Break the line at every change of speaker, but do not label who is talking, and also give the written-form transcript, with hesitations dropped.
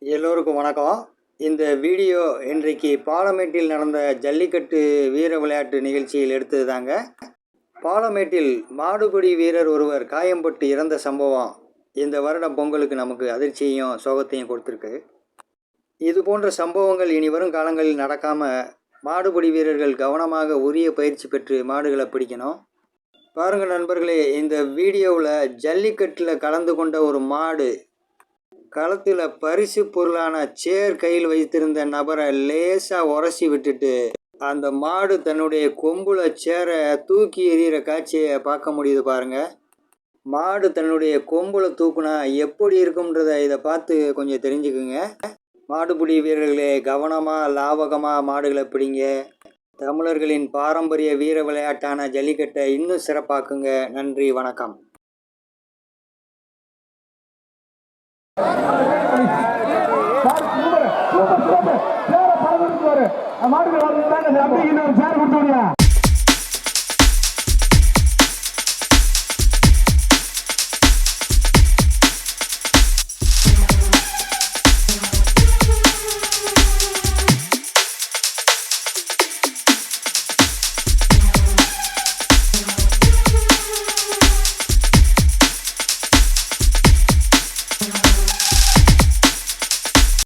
எல்லோருக்கும் வணக்கம். இந்த வீடியோ இன்றைக்கு பாலமேட்டில் நடந்த ஜல்லிக்கட்டு வீர விளையாட்டு நிகழ்ச்சியில் எடுத்தது தாங்க. பாலமேட்டில் மாடுபிடி வீரர் ஒருவர் காயம்பட்டு இறந்த சம்பவம் இந்த வருடம் பொங்கலுக்கு நமக்கு அதிர்ச்சியையும் சோகத்தையும் கொடுத்துருக்கு. இது போன்ற சம்பவங்கள் இனி வரும் காலங்களில் நடக்காமல் மாடுபிடி வீரர்கள் கவனமாக உரிய பயிற்சி பெற்று மாடுகளை பிடிக்கணும். பாருங்கள் நண்பர்களே, இந்த வீடியோவில் ஜல்லிக்கட்டில் கலந்து கொண்ட ஒரு மாடு களத்தில் பரிசு பொருளான சேர் கையில் வைத்திருந்த நபரை லேசாக உரசி விட்டுட்டு அந்த மாடு தன்னுடைய கொம்புல சேரை தூக்கி எறிகிற காட்சியை பார்க்க முடியுது பாருங்க. மாடு தன்னுடைய கொம்புல தூக்குனா எப்படி இருக்கும்ன்றதை இதை பார்த்து கொஞ்சம் தெரிஞ்சுக்குங்க. மாடுபிடி வீரர்களே, கவனமாக லாவகமாக மாடுகளை பிடிங்க. தமிழர்களின் பாரம்பரிய வீர விளையாட்டான ஜல்லிக்கட்டை இன்னும் சிறப்பாக்குங்க. நன்றி, வணக்கம்.
மாடுகள்